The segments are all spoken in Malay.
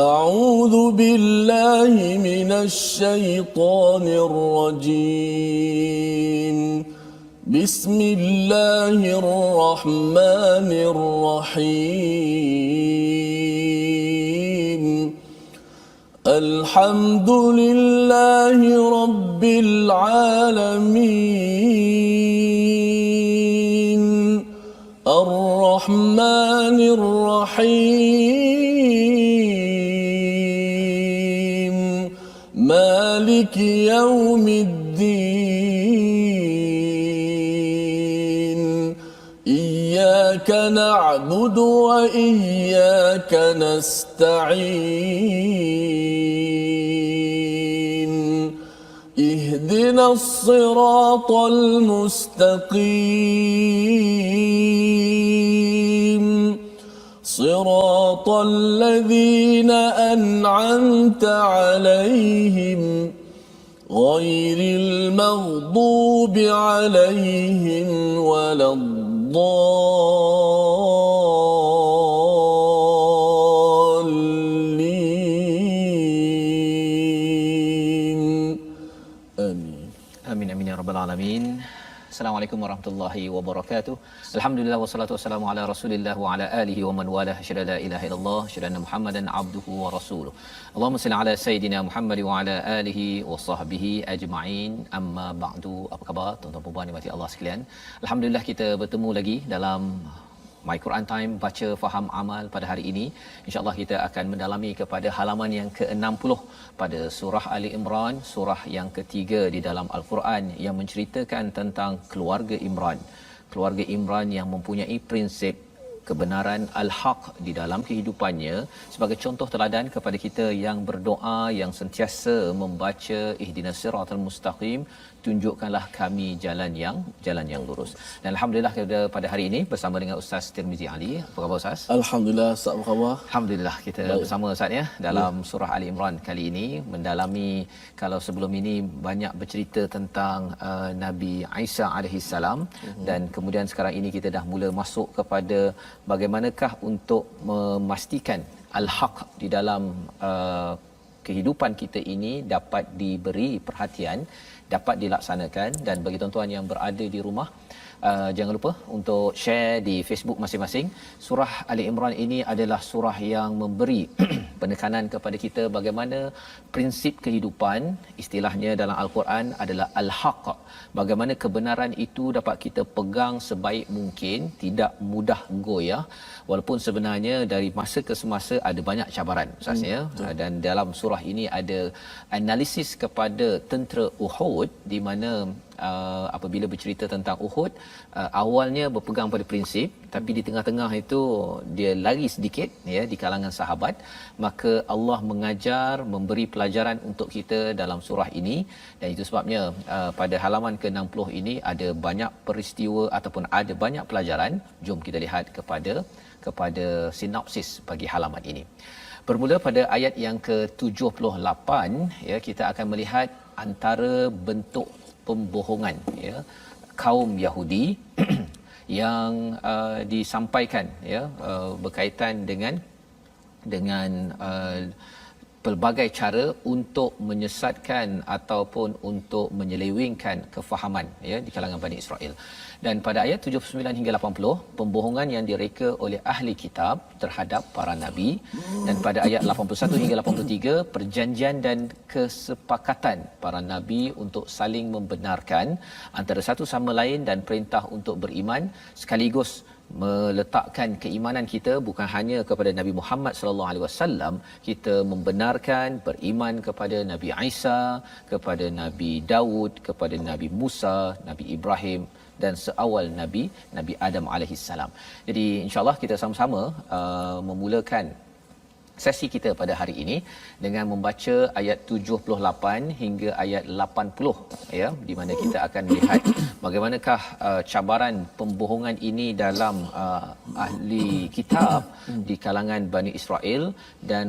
أعوذ بالله من الشيطان الرجيم. بسم الله الرحمن الرحيم. الحمد لله رب العالمين. الرحمن الرحيم. مالك يوم الدين. إياك نعبد وإياك نستعين. اهدنا الصراط المستقيم. صراط الذين أنعمت عليهم غير المغضوب عليهم ولا الضالين. آمين. Amin amin ya rabbal alamin. Assalamualaikum warahmatullahi wabarakatuh. Alhamdulillah wassalatu wassalamu ala Rasulillah wa ala alihi wa man walah. Asyhadu la ilaha illallah, asyhadu anna Muhammadan abduhu wa rasuluh. Allahumma salli ala sayidina Muhammad wa ala alihi wa sahbihi ajma'in. Amma ba'du. Apa khabar tuan-tuan dan puan dimati Allah sekalian? Alhamdulillah kita bertemu lagi dalam My Quran Time, baca, faham, amal pada hari ini. InsyaAllah kita akan mendalami kepada halaman yang ke-60 pada surah Ali Imran, surah yang ketiga di dalam Al-Quran yang menceritakan tentang keluarga Imran. Keluarga Imran yang mempunyai prinsip kebenaran al-haq di dalam kehidupannya sebagai contoh teladan kepada kita yang berdoa, yang sentiasa membaca ihdinas siratal mustaqim, tunjukkanlah kami jalan yang lurus. Dan alhamdulillah pada hari ini bersama dengan Ustaz Tirmizi Ali. Apa khabar Ustaz? Alhamdulillah, Ustaz, apa khabar? Alhamdulillah kita bersama Ustaz ya dalam surah Ali Imran kali ini mendalami. Kalau sebelum ini banyak bercerita tentang Nabi Isa alaihi salam, dan kemudian sekarang ini kita dah mula masuk kepada bagaimanakah untuk memastikan al-haq di dalam kehidupan kita ini dapat diberi perhatian, dapat dilaksanakan. Dan bagi tuan-tuan yang berada di rumah, jangan lupa untuk share di Facebook masing-masing. Surah Ali Imran ini adalah surah yang memberi penekanan kepada kita bagaimana prinsip kehidupan, istilahnya dalam Al-Quran adalah al-haq. Bagaimana kebenaran itu dapat kita pegang sebaik mungkin, tidak mudah goyah, walaupun sebenarnya dari masa ke semasa ada banyak cabaran Ustaz ya. Dan dalam surah ini ada analisis kepada tentera Uhud, di mana apabila bercerita tentang Uhud, awalnya berpegang pada prinsip, tapi di tengah-tengah itu dia lari sedikit ya di kalangan sahabat. Maka Allah mengajar, memberi pelajaran untuk kita dalam surah ini, dan itu sebabnya pada halaman ke-60 ini ada banyak peristiwa ataupun ada banyak pelajaran. Jom kita lihat kepada sinopsis bagi halaman ini. Bermula pada ayat yang ke-78 ya, kita akan melihat antara bentuk pembohongan ya kaum Yahudi yang disampaikan ya berkaitan dengan pelbagai cara untuk menyesatkan ataupun untuk menyelewengkan kefahaman ya di kalangan Bani Israel. Dan pada ayat 79 hingga 80, pembohongan yang direka oleh ahli kitab terhadap para nabi. Dan pada ayat 81 hingga 83, perjanjian dan kesepakatan para nabi untuk saling membenarkan antara satu sama lain dan perintah untuk beriman, sekaligus meletakkan keimanan kita bukan hanya kepada Nabi Muhammad sallallahu alaihi wasallam, kita membenarkan beriman kepada Nabi Isa, kepada Nabi Daud, kepada Nabi Musa, Nabi Ibrahim dan seawal Nabi Adam alaihi salam. Jadi insya-Allah kita sama-sama memulakan sesi kita pada hari ini dengan membaca ayat 78 hingga ayat 80 ya, di mana kita akan melihat bagaimanakah cabaran pembohongan ini dalam ahli kitab di kalangan Bani Israel, dan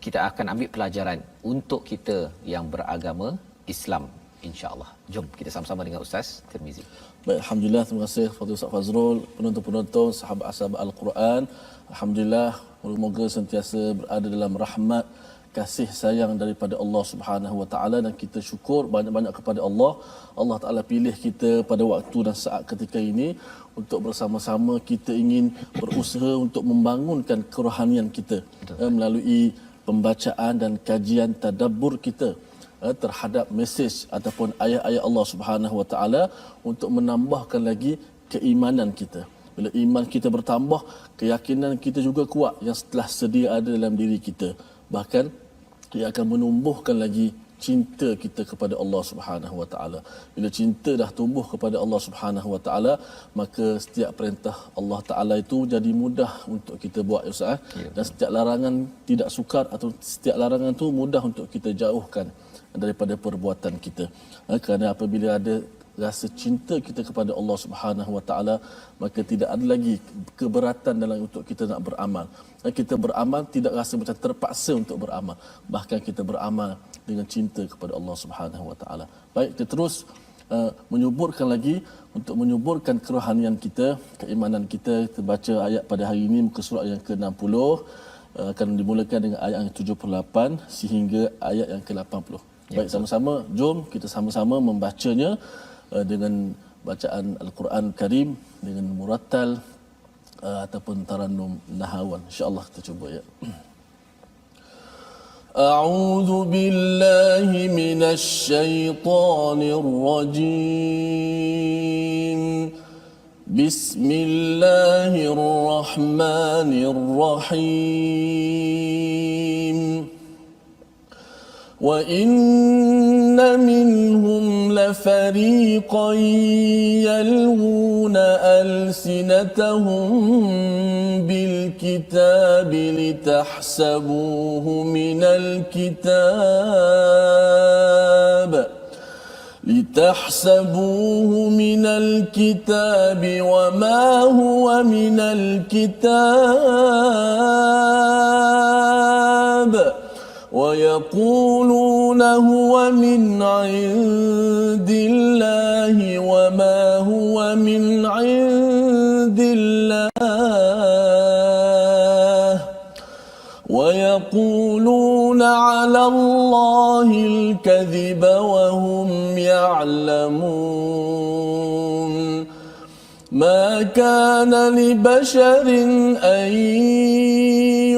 kita akan ambil pelajaran untuk kita yang beragama Islam insya-Allah. Jom kita sama-sama dengan Ustaz Tirmizi. Baik, alhamdulillah, terima kasih kepada Ustaz Fazrul, penonton-penonton, sahabat-sahabat Al-Quran. Alhamdulillah, moga-moga sentiasa berada dalam rahmat kasih sayang daripada Allah Subhanahu Wa Taala, dan kita syukur banyak-banyak kepada Allah. Allah Taala pilih kita pada waktu dan saat ketika ini untuk bersama-sama kita ingin berusaha untuk membangunkan kerohanian kita melalui pembacaan dan kajian tadabbur kita terhadap mesej ataupun ayat-ayat Allah Subhanahu Wa Taala untuk menambahkan lagi keimanan kita. Bila iman kita bertambah, keyakinan kita juga kuat yang telah sedia ada dalam diri kita. Bahkan ia akan menumbuhkan lagi cinta kita kepada Allah Subhanahu Wa Taala. Bila cinta dah tumbuh kepada Allah Subhanahu Wa Taala, maka setiap perintah Allah Taala itu jadi mudah untuk kita buat, ya Ustaz. Dan setiap larangan tidak sukar atau setiap larangan itu mudah untuk kita jauhkan daripada perbuatan kita. Kerana apabila ada rasa cinta kita kepada Allah Subhanahu Wa Taala, maka tidak ada lagi keberatan dalam untuk kita nak beramal. Kita beramal tidak rasa macam terpaksa untuk beramal, bahkan kita beramal dengan cinta kepada Allah Subhanahu Wa Taala. Baik, kita terus menyuburkan lagi untuk menyuburkan kerohanian kita, keimanan kita. Kita baca ayat pada hari ini muka surat yang ke-60, akan dimulakan dengan ayat yang 78 sehingga ayat yang ke-80. Baik, sama-sama jom kita sama-sama membacanya dengan bacaan Al-Quran Karim dengan murattal ataupun tarannum nahawan. Insya-Allah kita cuba, ya. A'udzu billahi minasy syaithanir rajim. Bismillahirrahmanirrahim. وَإِنَّ مِنْهُمْ لَفَرِيقًا يَلْوُونَ أَلْسِنَتَهُم بِالْكِتَابِ لِتَحْسَبُوهُ مِنَ الْكِتَابِ وَمَا هُوَ مِنَ الْكِتَابِ وَيَقُولُونَ هُوَ مِنْ عِنْدِ اللَّهِ وَمَا هُوَ مِنْ عِنْدِ اللَّهِ وَيَقُولُونَ عَلَى اللَّهِ الْكَذِبَ وَهُمْ يَعْلَمُونَ مَا كَانَ لِبَشَرٍ أَنْ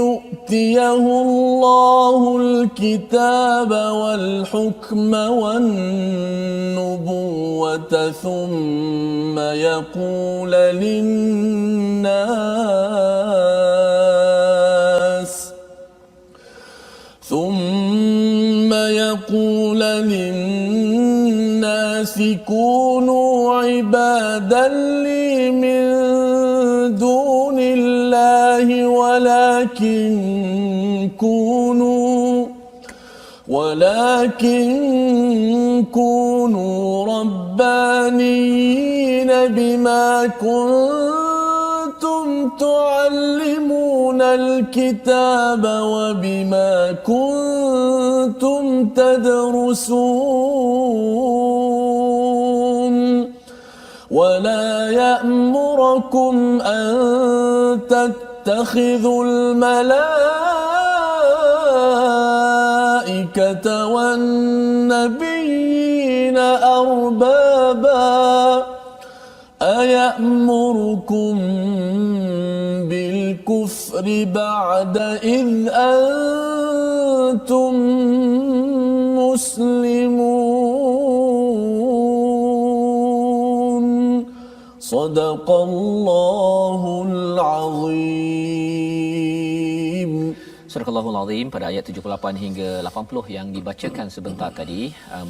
يُؤْتِيَهُ اللَّهُ الْكِتَابَ وَالْحُكْمَ وَالنُّبُوَّةَ ثُمَّ يقول للناس كونوا عبادا لي من دون الله ولكن كونوا ربانيين بما كنتم تعلمون الكتاب وبما كنتم تدرسون ولا يأمركم أن تتخذوا الملائكة والنبيين أربابا أيأمركم بالكفر بعد إذ أنتم مسلمون صدق الله العظيم. Surah Al-Allahul Azim pada ayat 78 hingga 80 yang dibacakan sebentar tadi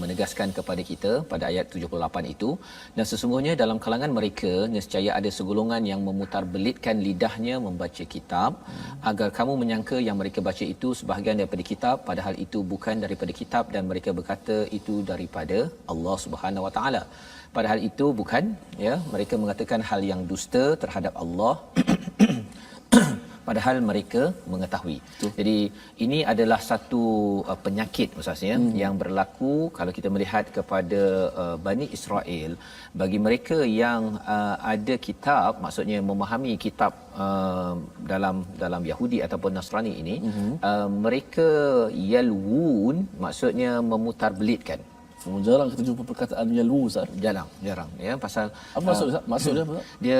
menegaskan kepada kita pada ayat 78 itu, dan sesungguhnya dalam kalangan mereka nescaya ada segolongan yang memutarbelitkan lidahnya membaca kitab agar kamu menyangka yang mereka baca itu sebahagian daripada kitab, padahal itu bukan daripada kitab, dan mereka berkata itu daripada Allah Subhanahu Wa Taala, padahal itu bukan, ya, mereka mengatakan hal yang dusta terhadap Allah padahal mereka mengetahui. Jadi ini adalah satu penyakit Ustaz ya, yang berlaku kalau kita melihat kepada Bani Israel. Bagi mereka yang ada kitab, maksudnya memahami kitab dalam Yahudi ataupun Nasrani ini, mereka yalwun, maksudnya memutarbelitkan. Jarang kita jumpa perkataan yalwu, Ustaz. Jarang ya, pasal Apa maksud Ustaz? Maksud dia apa? Dia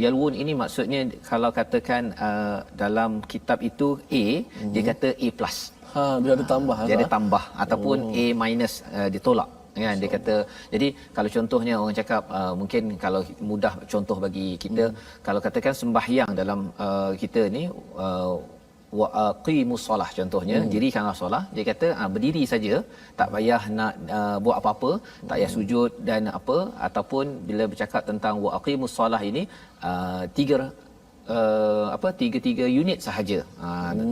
yalwun ini maksudnya kalau katakan dalam kitab itu A, dia kata A plus. Dia ada tambah. Dia ada tambah ataupun A minus, ditolak kan. Dia kata, jadi kalau contohnya orang cakap mungkin kalau mudah contoh bagi kita, kalau katakan sembahyang dalam kita ni wa aqimus solah contohnya, dirikanlah solah, dia kata berdiri saja, tak payah nak buat apa-apa, tak payah sujud dan apa, ataupun bila bercakap tentang wa aqimus solah ini tiga unit sahaja,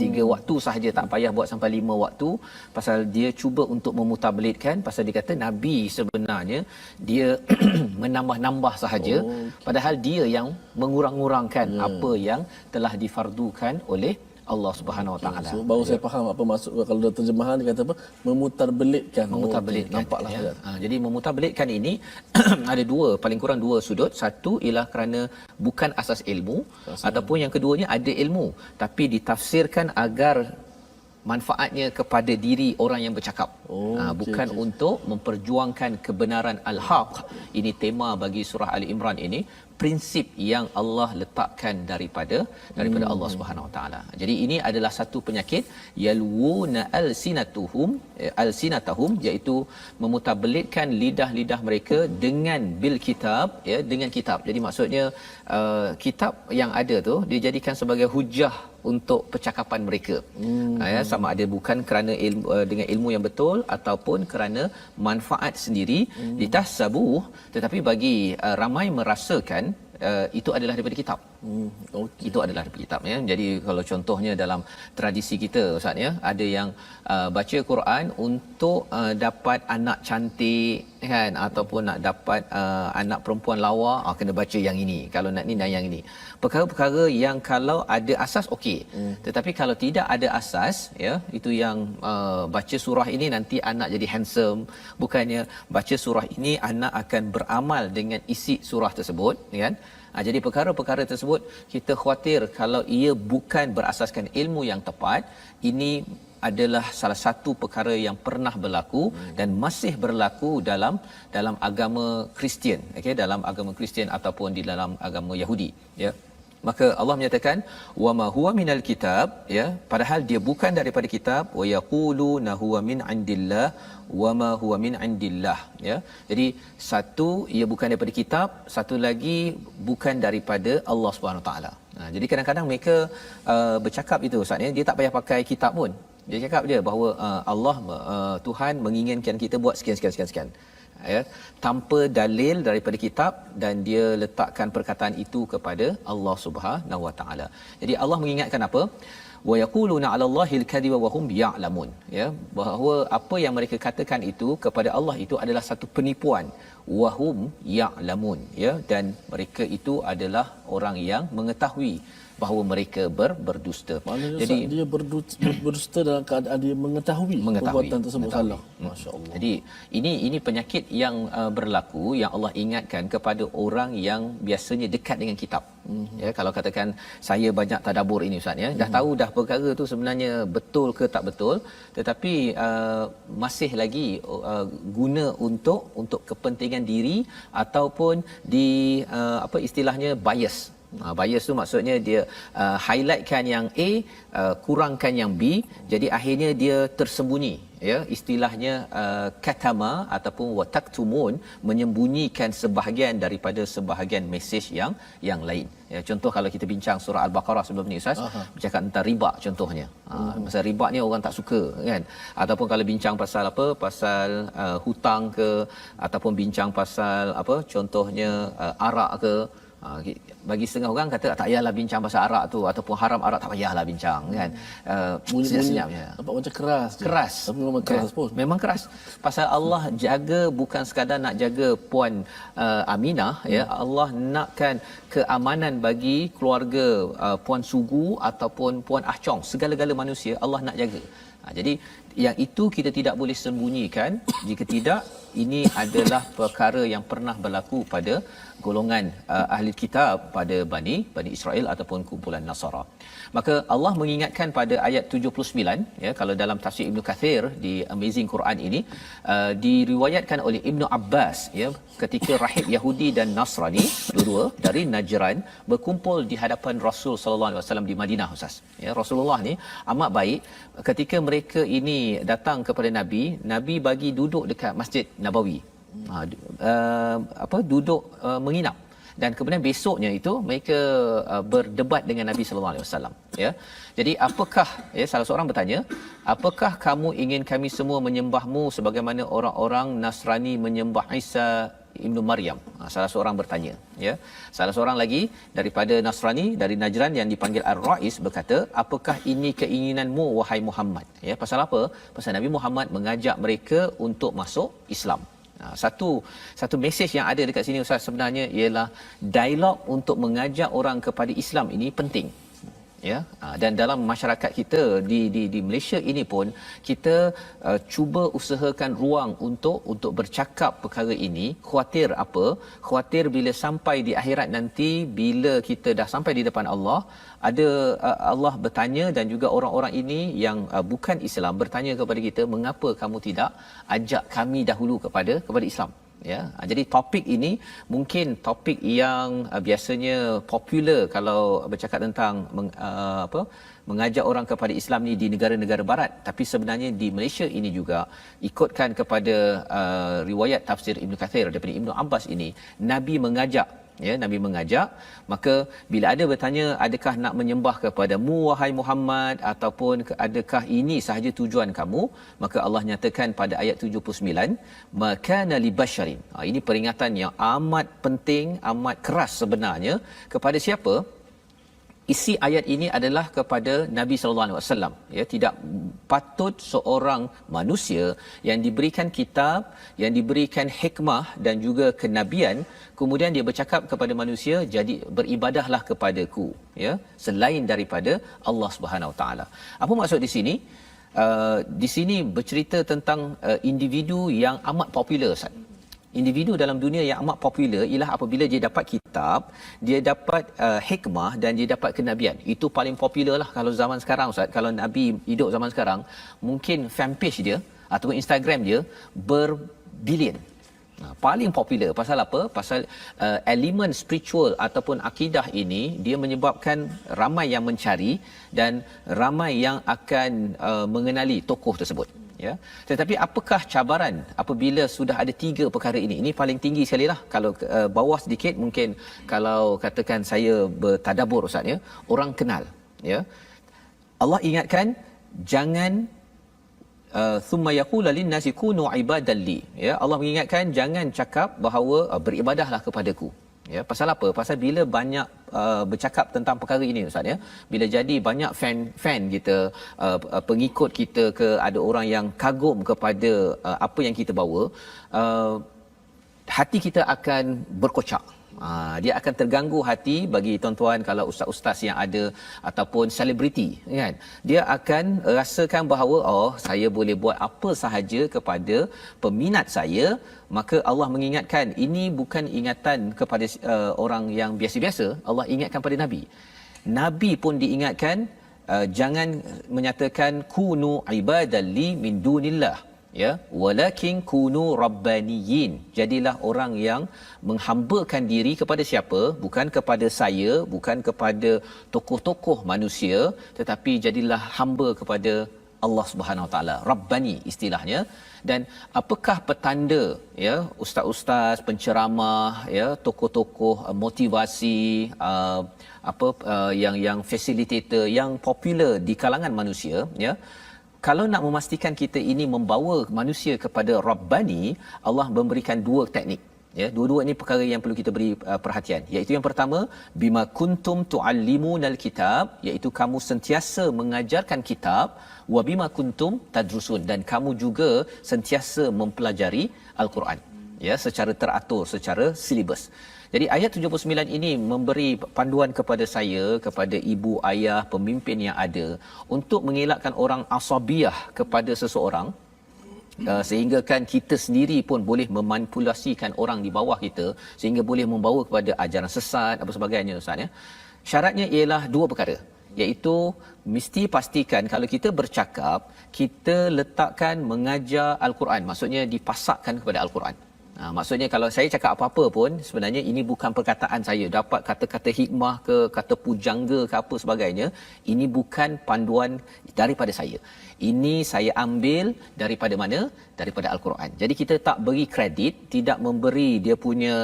3 waktu sahaja, tak payah buat sampai 5 waktu, pasal dia cuba untuk memutarbelitkan, pasal dia kata Nabi sebenarnya dia menambah-nambah sahaja, padahal dia yang mengurang-urangkan apa yang telah difardukan oleh Allah Subhanahu Wa Taala. So, baru saya faham apa maksud kalau dalam terjemahan dia kata apa? Memutarbelitkan. Nampaklah. Ya. Jadi memutarbelitkan ini ada paling kurang dua sudut. Satu ialah kerana bukan asas ilmu, ataupun yang keduanya ada ilmu tapi ditafsirkan agar manfaatnya kepada diri orang yang bercakap. Bukan untuk memperjuangkan kebenaran al-haq. Ini tema bagi surah Ali Imran ini, prinsip yang Allah letakkan daripada Allah Subhanahu Wa Taala. Jadi ini adalah satu penyakit, yalwuna alsinatahum, iaitu memutarbelitkan lidah-lidah mereka dengan bil kitab, ya, dengan kitab. Jadi maksudnya kitab yang ada tu dijadikan sebagai hujah untuk percakapan mereka. Ya, sama ada bukan kerana ilmu, dengan ilmu yang betul ataupun kerana manfaat sendiri, ditahsabu, tetapi bagi ramai merasakan itu adalah daripada kitab. Itu adalah daripada kitab ya. Jadi kalau contohnya dalam tradisi kita Ustaz ya, ada yang baca Quran untuk dapat anak cantik kan, ataupun nak dapat anak perempuan lawa, kena baca yang ini, kalau nak ni dan yang ini. Perkara-perkara yang kalau ada asas okey. Tetapi kalau tidak ada asas ya, itu yang baca surah ini nanti anak jadi handsome, bukannya baca surah ini anak akan beramal dengan isi surah tersebut kan. Jadi perkara-perkara tersebut kita khawatir kalau ia bukan berasaskan ilmu yang tepat, ini adalah salah satu perkara yang pernah berlaku dan masih berlaku dalam agama Kristian, okey, dalam agama Kristian ataupun di dalam agama Yahudi ya. Maka Allah menyatakan wama huwa minal kitab ya, padahal dia bukan daripada kitab, wa yaquluna huwa min indillah wama huwa min indillah ya. Jadi satu ia bukan daripada kitab, satu lagi bukan daripada Allah Subhanahu taala. Jadi kadang-kadang mereka bercakap itu Ustaz ya, dia tak payah pakai kitab pun. Dia cakap je bahawa Allah Tuhan menginginkan kita buat sekian ya, tanpa dalil daripada kitab, dan dia letakkan perkataan itu kepada Allah Subhanahu Wa Taala. Jadi Allah mengingatkan apa? Wa yaquluna 'ala Allahil kadhiba wa hum ya'lamun ya, bahawa apa yang mereka katakan itu kepada Allah itu adalah satu penipuan, wa hum ya'lamun ya, dan mereka itu adalah orang yang mengetahui bahawa mereka berdusta. Maknanya jadi dia berdusta dalam keadaan dia mengetahui perbuatan tersebut salah. Masya-Allah. Jadi ini penyakit yang berlaku, yang Allah ingatkan kepada orang yang biasanya dekat dengan kitab. Ya, kalau katakan saya banyak tadabbur ini Ustaz ya, dah tahu dah perkara tu sebenarnya betul ke tak betul, tetapi masih lagi guna untuk kepentingan diri ataupun di apa istilahnya bias. Bias tu maksudnya dia highlightkan yang A, kurangkan yang B, jadi akhirnya dia tersembunyi ya, istilahnya katama ataupun wataktumun, menyembunyikan sebahagian daripada sebahagian mesej yang lain ya. Contoh kalau kita bincang surah Al-Baqarah sebelum ni Ustaz, bercakap tentang riba contohnya. Pasal riba ni orang tak suka kan, ataupun kalau bincang pasal apa, pasal hutang ke, ataupun bincang pasal apa contohnya arak ke, Bagi setengah orang kata tak payahlah bincang bahasa Arab tu ataupun haram Arab tak payahlah bincang kan. Senyap-senyap je. Nampak macam keras je. Keras. Tapi memang keras pun. Memang keras. Pasal Allah jaga bukan sekadar nak jaga puan Aminah ya. Allah nakkan keamanan bagi keluarga puan Sugu ataupun puan Ah Chong, segala-gala manusia Allah nak jaga. Jadi yang itu kita tidak boleh sembunyikan. Jika tidak, ini adalah perkara yang pernah berlaku pada golongan ahli kitab, pada Bani Israel ataupun kumpulan Nasara. Maka Allah mengingatkan pada ayat 79 ya, kalau dalam tafsir Ibnu Kathir di Amazing Quran ini diriwayatkan oleh Ibnu Abbas ya, ketika rahib Yahudi dan Nasrani dua-dua dari Najran berkumpul di hadapan Rasul sallallahu alaihi wasallam di Madinah, Ustaz. Ya, Rasulullah ni amat baik. Ketika mereka ini datang kepada Nabi bagi duduk dekat Masjid Nabawi. Duduk menginap, dan kemudian besoknya itu mereka berdebat dengan Nabi sallallahu alaihi wasallam ya. Jadi apakah ya, salah seorang bertanya, apakah kamu ingin kami semua menyembahmu sebagaimana orang-orang Nasrani menyembah Isa Ibnu Maryam? Salah seorang bertanya ya. Salah seorang lagi daripada Nasrani dari Najran yang dipanggil Ar-Rais berkata, apakah ini keinginanmu wahai Muhammad? Ya, pasal apa? Pasal Nabi Muhammad mengajak mereka untuk masuk Islam. Satu mesej yang ada dekat sini Ustaz sebenarnya ialah dialog untuk mengajak orang kepada Islam ini penting. Ya, dan dalam masyarakat kita di Malaysia ini pun kita cuba usahakan ruang untuk bercakap perkara ini. Khuatir apa? Khuatir bila sampai di akhirat nanti, bila kita dah sampai di depan Allah, ada Allah bertanya, dan juga orang-orang ini yang bukan Islam bertanya kepada kita, mengapa kamu tidak ajak kami dahulu kepada Islam? Ya, jadi topik ini mungkin topik yang biasanya popular kalau bercakap tentang mengajak orang kepada Islam ni di negara-negara barat, tapi sebenarnya di Malaysia ini juga ikutkan kepada riwayat tafsir Ibnu Kathir daripada Ibnu Abbas ini, Nabi mengajak. Ya, Nabi mengajak. Maka bila ada bertanya, adakah nak menyembah kepadamu wahai Muhammad, ataupun adakah ini sahaja tujuan kamu, maka Allah nyatakan pada ayat 79, makana libasharin. Ini peringatan yang amat penting, amat keras sebenarnya. Kepada siapa? Isi ayat ini adalah kepada Nabi sallallahu alaihi wasallam. Ya, tidak patut seorang manusia yang diberikan kitab, yang diberikan hikmah dan juga kenabian, kemudian dia bercakap kepada manusia, jadi beribadahlah kepadaku, ya, selain daripada Allah Subhanahu Wa Taala. Apa maksud di sini? Di sini bercerita tentang individu yang amat popular, Ustaz. Individu dalam dunia yang amat popular ialah apabila dia dapat kitab, dia dapat hikmah dan dia dapat kenabian. Itu paling popular lah kalau zaman sekarang, Ustaz. Kalau Nabi hidup zaman sekarang, mungkin fanpage dia ataupun Instagram dia berbilion. Paling popular. Pasal apa? Pasal elemen spiritual ataupun akidah ini dia menyebabkan ramai yang mencari dan ramai yang akan mengenali tokoh tersebut. Ya. Tetapi apakah cabaran apabila sudah ada tiga perkara ini? Ini paling tinggi sekali lah. Kalau bawah sedikit, mungkin kalau katakan saya bertadabur, Ustaz, ya, orang kenal. Ya. Allah ingatkan, jangan thumma yaqulu lin-nasi kunu ibadan li. Ya, Allah mengingatkan jangan cakap bahawa beribadahlah kepadaku. Ya, pasal apa? Pasal bila banyak bercakap tentang perkara ini, Ustaz, ya, bila jadi banyak fan kita, pengikut kita, ada orang yang kagum kepada apa yang kita bawa, hati kita akan berkocak. Dia akan terganggu hati. Bagi tuan-tuan, kalau ustaz-ustaz yang ada ataupun selebriti, kan, dia akan rasakan bahawa saya boleh buat apa sahaja kepada peminat saya. Maka Allah mengingatkan, ini bukan ingatan kepada orang yang biasa-biasa. Allah ingatkan pada Nabi. Nabi pun diingatkan, jangan menyatakan kunu ibadan li min dunillah, ya, walakin kunu rabbaniyin. Jadilah orang yang menghambakan diri kepada siapa? Bukan kepada saya, bukan kepada tokoh-tokoh manusia, tetapi jadilah hamba kepada Allah Subhanahu Wa Taala. Rabbani istilahnya. Dan apakah petanda, ya, ustaz-ustaz, penceramah, ya, tokoh-tokoh motivasi, yang facilitator yang popular di kalangan manusia, ya, kalau nak memastikan kita ini membawa manusia kepada Rabbani, Allah memberikan dua teknik. Ya, dua-dua ini perkara yang perlu kita beri perhatian. Iaitu yang pertama, bima kuntum tuallimunal kitab, iaitu kamu sentiasa mengajarkan kitab, wa bima kuntum tadrusun, dan kamu juga sentiasa mempelajari al-Quran. Ya, secara teratur, secara silibus. Jadi ayat 79 ini memberi panduan kepada saya, kepada ibu, ayah, pemimpin yang ada untuk mengelakkan orang asabiah kepada seseorang, sehingga kan kita sendiri pun boleh memanipulasikan orang di bawah kita sehingga boleh membawa kepada ajaran sesat apa sebagainya, Ustaz ya. Syaratnya ialah dua perkara, iaitu mesti pastikan kalau kita bercakap, kita letakkan mengajar al-Quran, maksudnya dipasakkan kepada al-Quran. Maksudnya kalau saya cakap apa-apa pun sebenarnya ini bukan perkataan saya, dapat kata-kata hikmah ke kata pujangga ke apa sebagainya, ini bukan panduan daripada saya. Ini saya ambil daripada mana? Daripada al-Quran. Jadi kita tak beri kredit, tidak memberi dia punya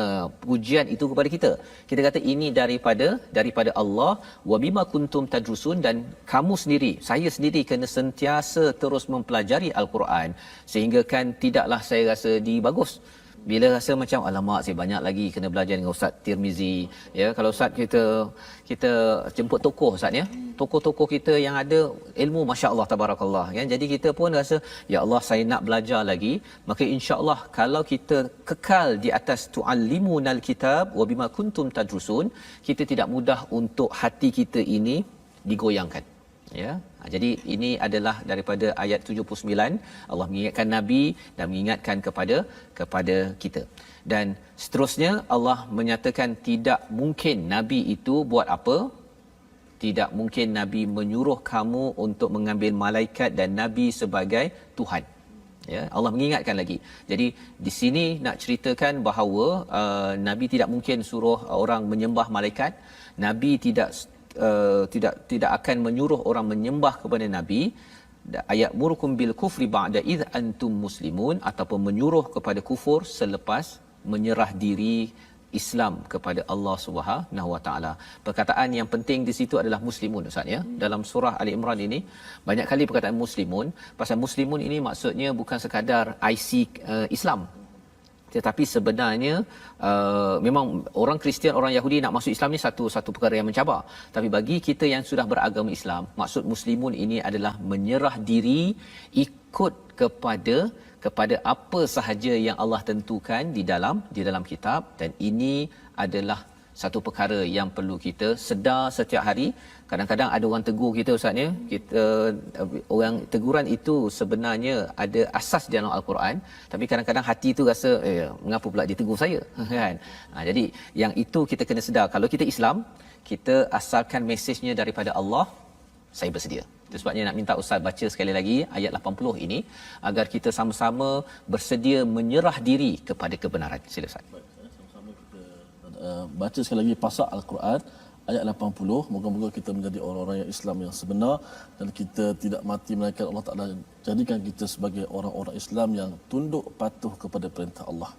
pujian itu kepada kita. Kita kata ini daripada Allah, wa bima kuntum tadrusun, dan kamu sendiri, saya sendiri kena sentiasa terus mempelajari al-Quran sehingga kan tidaklah saya rasa dibagus. Bila rasa macam alamak saya banyak lagi kena belajar dengan Ustaz Tirmizi, ya, kalau Ustaz kita jemput tokoh Ustaz ya, tokoh-tokoh kita yang ada ilmu masya-Allah tabarakallah kan, jadi kita pun rasa ya Allah saya nak belajar lagi, maka insya-Allah kalau kita kekal di atas tuallimunal kitab wa bima kuntum tadrusun, kita tidak mudah untuk hati kita ini digoyangkan, ya. Jadi ini adalah daripada ayat 79, Allah mengingatkan Nabi dan mengingatkan kepada kita. Dan seterusnya Allah menyatakan tidak mungkin Nabi itu buat apa? Tidak mungkin Nabi menyuruh kamu untuk mengambil malaikat dan Nabi sebagai Tuhan. Ya, Allah mengingatkan lagi. Jadi di sini nak ceritakan bahawa Nabi tidak mungkin suruh orang menyembah malaikat. Nabi tidak akan menyuruh orang menyembah kepada Nabi, ayat murukum bil kufri ba'da id antum muslimun, ataupun menyuruh kepada kufur selepas menyerah diri Islam kepada Allah Subhanahu Wa Taala. Perkataan yang penting di situ adalah muslimun, Ustaz ya. Dalam surah Ali Imran ini banyak kali perkataan muslimun. Pasal muslimun ini maksudnya bukan sekadar IC Islam, tetapi sebenarnya memang orang Kristian, orang Yahudi nak masuk Islam ni satu perkara yang mencabar. Tapi bagi kita yang sudah beragama Islam, maksud muslimun ini adalah menyerah diri, ikut kepada apa sahaja yang Allah tentukan di dalam kitab, dan ini adalah satu perkara yang perlu kita sedar setiap hari. Kadang-kadang ada orang tegur kita, Ustaz ya, kita orang teguran itu sebenarnya ada asas di dalam al-Quran, tapi kadang-kadang hati tu rasa mengapa pula dia tegur saya kan. Jadi yang itu kita kena sedar, kalau kita Islam, kita asalkan mesejnya daripada Allah, saya bersedia. Itu sebabnya nak minta Ustaz baca sekali lagi ayat 80 ini agar kita sama-sama bersedia menyerah diri kepada kebenaran. Sila Ustaz. Sama-sama kita baca sekali lagi pasak al-Quran ayat 80. Moga-moga kita menjadi orang-orang yang Islam yang sebenar dan kita tidak mati melainkan Allah Taala jadikan kita sebagai orang-orang Islam yang tunduk patuh kepada perintah Allah.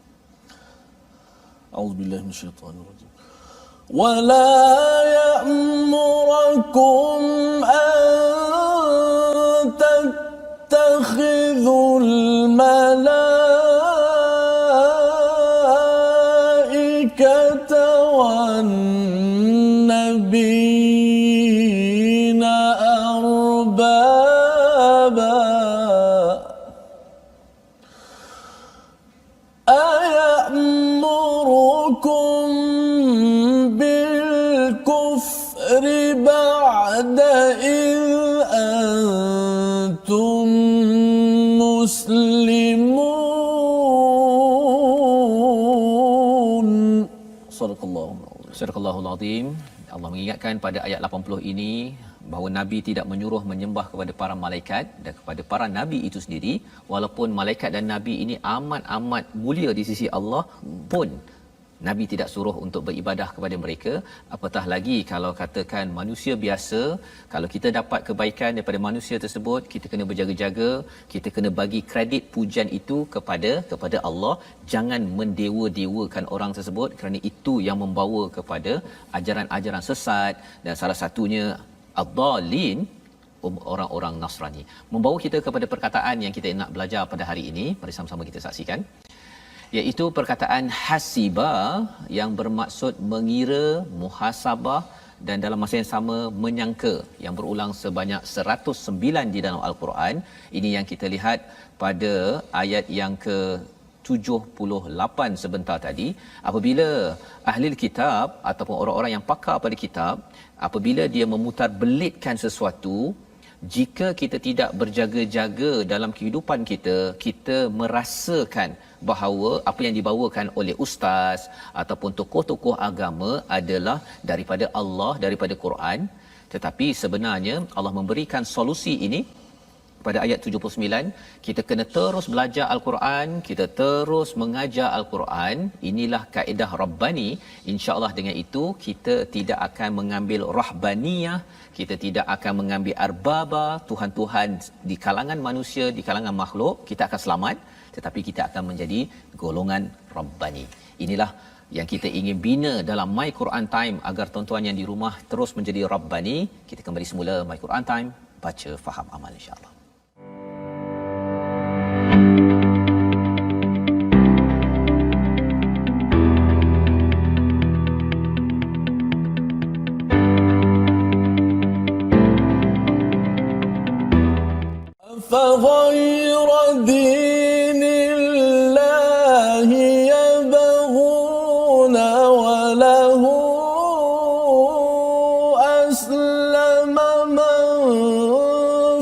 A'udzubillahi minasyaitanirrajim. ولا يأمركم أن تتخذوا الملائكة والنبيين أربابا أيأمركم بالكفر بعد إذ أنتم مسلمون. Sadaqallahul Azim. Allah mengingatkan pada ayat 80 ini bahawa Nabi tidak menyuruh menyembah kepada para malaikat dan kepada para nabi itu sendiri, walaupun malaikat dan nabi ini amat mulia di sisi Allah pun Nabi tidak suruh untuk beribadah kepada mereka. Apatah lagi kalau katakan manusia biasa, kalau kita dapat kebaikan daripada manusia tersebut, kita kena berjaga-jaga, kita kena bagi kredit pujian itu kepada Allah. Jangan mendewa-dewakan orang tersebut, kerana itu yang membawa kepada ajaran-ajaran sesat, dan salah satunya ad-dallin, orang-orang Nasrani. Membawa kita kepada perkataan yang kita nak belajar pada hari ini. Mari sama-sama kita saksikan. iaitu perkataan hasiba yang bermaksud mengira, muhasabah, dan dalam masa yang sama menyangka, yang berulang sebanyak 109 di dalam Al-Quran. Ini yang kita lihat pada ayat yang ke 78 sebentar tadi. Apabila ahli kitab ataupun orang-orang yang pakar pada kitab, apabila dia memutar belitkan sesuatu, jika kita tidak berjaga-jaga dalam kehidupan kita, kita merasakan bahawa apa yang dibawakan oleh ustaz ataupun tokoh-tokoh agama adalah daripada Allah, daripada Quran. Tetapi sebenarnya Allah memberikan solusi ini pada ayat 79. Kita kena terus belajar Al-Quran, kita terus mengajar Al-Quran. Inilah kaedah Rabbani. InsyaAllah dengan itu kita tidak akan mengambil rahbaniyah, kita tidak akan mengambil arbaba, Tuhan-Tuhan di kalangan manusia, di kalangan makhluk. Kita akan selamat, tetapi kita akan menjadi golongan Rabbani. Inilah yang kita ingin bina dalam My Quran Time, agar tuan-tuan yang di rumah terus menjadi Rabbani. Kita kembali semula My Quran Time, baca, faham, amal, insya-Allah. فغير دين الله يبغون وله أسلم من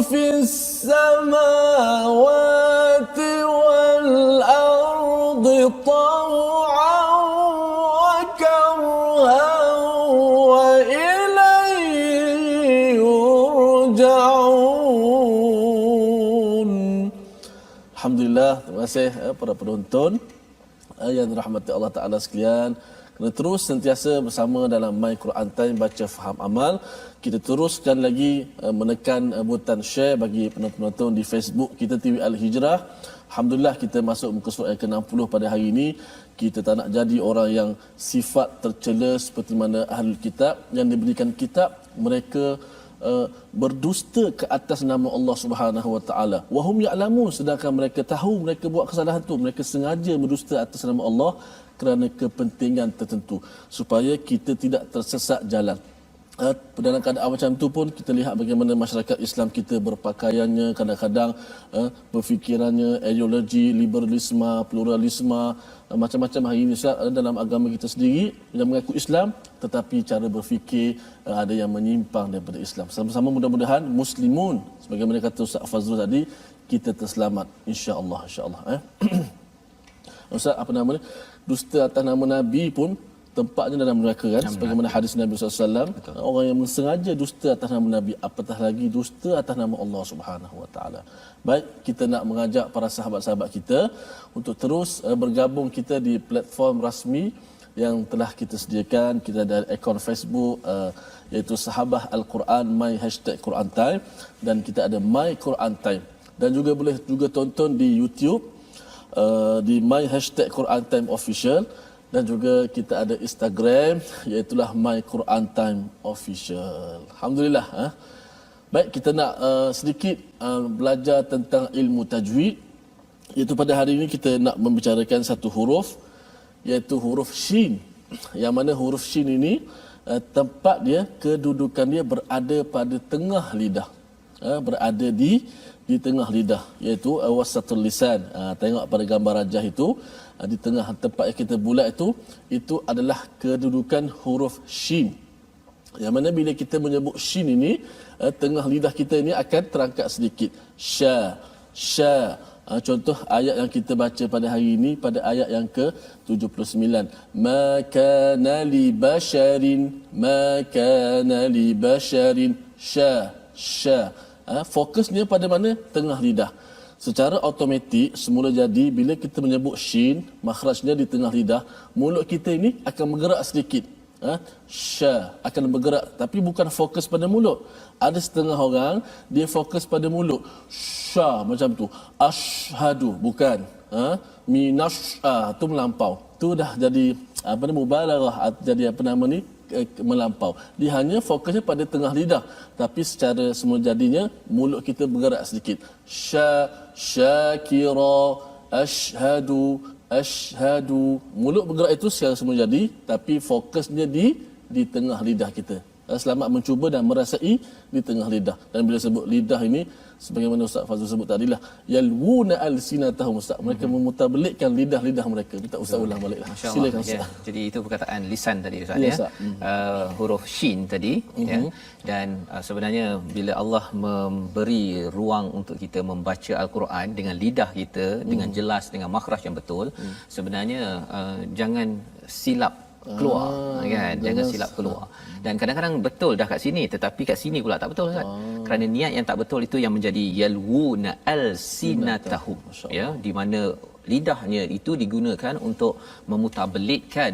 في السماوات والأرض طوعا وكرها وإليه يرجعون. Alhamdulillah, terima kasih para penonton yang dirahmati Allah Ta'ala sekalian. Kena terus sentiasa bersama dalam My Quran Time, baca, faham, amal. Kita teruskan lagi menekan butang share bagi penonton-penonton di Facebook kita TV Al-Hijrah. Alhamdulillah, kita masuk muka surat yang ke-60 pada hari ini. Kita tak nak jadi orang yang sifat tercela seperti mana ahli kitab yang diberikan kitab, mereka berdusta ke atas nama Allah Subhanahu Wa Taala. Wahum ya'lamun, sedangkan mereka tahu mereka buat kesalahan tu, mereka sengaja berdusta atas nama Allah kerana kepentingan tertentu supaya kita tidak tersesat jalan. Dalam keadaan macam tu pun kita lihat bagaimana masyarakat Islam kita berpakaiannya, kadang-kadang berfikirannya, ideologi liberalisme, pluralisme, macam-macam hari ini dalam agama kita sendiri yang mengaku Islam tetapi cara berfikir ada yang menyimpang daripada Islam. Sama-sama mudah-mudahan muslimun, sebagaimana kata Ustaz Fazrul tadi, kita terselamat insya-Allah, insya-Allah. Ustaz, apa nama ni? Dusta atas nama Nabi pun tempatnya dalam neraka kan, sebagaimana hadis Nabi SAW. Orang yang sengaja dusta atas nama Nabi, apatah lagi dusta atas nama Allah Subhanahu Wa Taala. Baik, kita nak mengajak para sahabat-sahabat kita untuk terus bergabung kita di platform rasmi yang telah kita sediakan. Kita ada akaun Facebook iaitu Sahabah Al-Quran My #Quran Time, dan kita ada My Quran Time, dan juga boleh juga tonton di YouTube di My #Quran Time Official, dan juga kita ada Instagram iaitu My Quran Time Official. Alhamdulillah. Baik, kita nak sedikit belajar tentang ilmu tajwid, iaitu pada hari ini kita nak membicarakan satu huruf iaitu huruf Shin, yang mana huruf Shin ini tempat dia, kedudukan dia berada pada tengah lidah, berada di tengah lidah, iaitu wasatul lisan. Tengok pada gambar rajah itu, di tengah tempat yang kita bulat itu adalah kedudukan huruf Shin, yang mana bila kita menyebut Shin ini, tengah lidah kita ini akan terangkat sedikit. Sya, sya. Contoh ayat yang kita baca pada hari ini, pada ayat yang ke-79. Ma kana li basharin, ma kana li basharin. Sya, sya. Fokusnya pada mana? Tengah lidah. Secara automatik semula jadi bila kita menyebut Shin, makhrajnya di tengah lidah, mulut kita ini akan bergerak sedikit. Sya akan bergerak, tapi bukan fokus pada mulut. Ada setengah orang dia fokus pada mulut. Sya macam tu. Ashhadu, bukan. Minasya tu melampau. Tu dah jadi apa ni, mubalaghah, jadi apa nama ni, melampau. Dia hanya fokusnya pada tengah lidah, tapi secara semula jadinya mulut kita bergerak sedikit. Syakira, ashhadu, asyhadu. Mulut bergerak itu secara semua jadi, tapi fokusnya di tengah lidah kita. Selamat mencuba dan merasai di tengah lidah. Dan bila sebut lidah ini, sebagaimana Ustaz Fazrul sebut tadi lah, yalwuna alsinatahum, Ustaz. Mereka memutablikkan lidah-lidah mereka. Minta Ustaz ulang baliklah. Silakan Ustaz. Ya. Jadi itu perkataan lisan tadi Ustaz ya. Huruf shin tadi ya. Dan sebenarnya bila Allah memberi ruang untuk kita membaca al-Quran dengan lidah kita dengan jelas, dengan makhraj yang betul, sebenarnya jangan silap keluar kan, jangan silap keluar. Dan kadang-kadang betul dah kat sini tetapi kat sini pula tak betul kan, kerana niat yang tak betul itu yang menjadi yalwuna alsinatahum ya, di mana lidahnya itu digunakan untuk memutabelitkan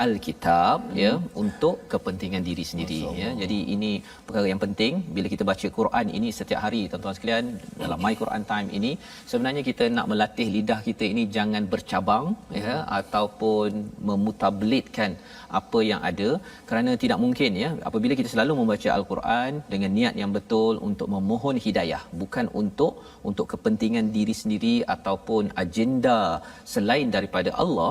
al-kitab ya, untuk kepentingan diri sendiri ya. Jadi ini perkara yang penting bila kita baca Quran ini setiap hari tuan-tuan sekalian, dalam My Quran Time ini sebenarnya kita nak melatih lidah kita ini jangan bercabang ya, ataupun memutabelitkan apa yang ada, kerana tidak mungkin ya apabila kita selalu membaca al-Quran dengan niat yang betul untuk memohon hidayah, bukan untuk kepentingan diri sendiri ataupun agenda selain daripada Allah,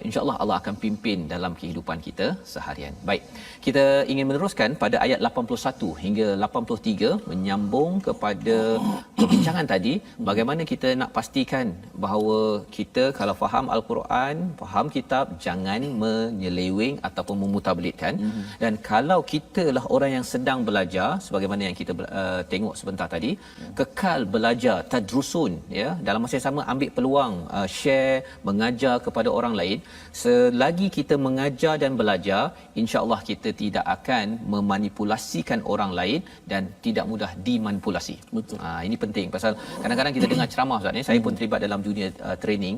insya-Allah Allah akan pimpin dalam kehidupan kita seharian. Baik, kita ingin meneruskan pada ayat 81 hingga 83 menyambung kepada perbincangan tadi, bagaimana kita nak pastikan bahawa kita kalau faham al-Quran, faham kitab, jangan menyeleweng ataupun memutabelitkan. Dan kalau kita lah orang yang sedang belajar, sebagaimana yang kita tengok sebentar tadi, kekal belajar, tadrusun ya, dalam masa yang sama ambil peluang share, mengajar kepada orang lain. Selagi kita mengajar dan belajar, insya-Allah kita tidak akan memanipulasikan orang lain dan tidak mudah dimanipulasi. Betul. Ini penting pasal kadang-kadang kita dengar ceramah Ustaz ni, saya pun terlibat dalam dunia training,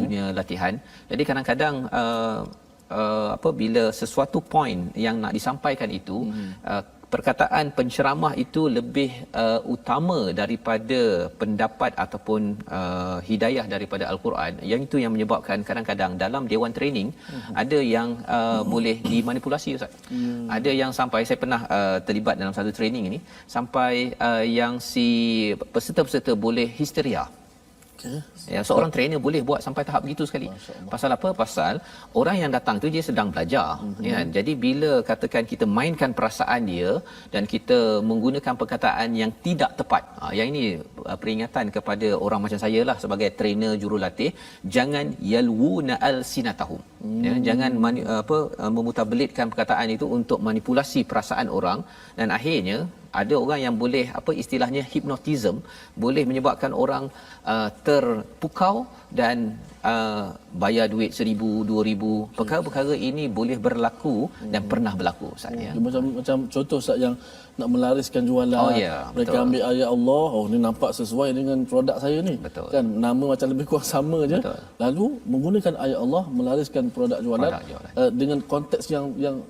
dunia latihan. Jadi kadang-kadang bila sesuatu point yang nak disampaikan itu, perkataan penceramah itu lebih utama daripada pendapat ataupun hidayah daripada al-Quran. Yang itu yang menyebabkan kadang-kadang dalam dewan training ada yang boleh dimanipulasi Ustaz. Ada yang sampai saya pernah terlibat dalam satu training ini sampai yang si peserta-peserta boleh histeria. Ya, seorang trainer boleh buat sampai tahap begitu sekali. Pasal apa? Pasal orang yang datang tu dia sedang belajar ya. Jadi bila katakan kita mainkan perasaan dia dan kita menggunakan perkataan yang tidak tepat, yang ini peringatan kepada orang macam saya lah sebagai trainer jurulatih, jangan yalwuna alsinatahum ya, jangan memutabelitkan perkataan itu untuk manipulasi perasaan orang. Dan akhirnya ada orang yang boleh istilahnya hypnotism, boleh menyebabkan orang terpukau dan bayar duit 1,000, 2,000. Perkara-perkara ini boleh berlaku dan pernah berlaku Ustaz ya. Macam contoh Ustaz yang nak melariskan jualan, mereka betul. Ambil ayat Allah, ni nampak sesuai dengan produk saya ni, betul. Kan nama macam lebih kurang sama je, betul. Lalu menggunakan ayat Allah melariskan produk jualan, dengan konteks yang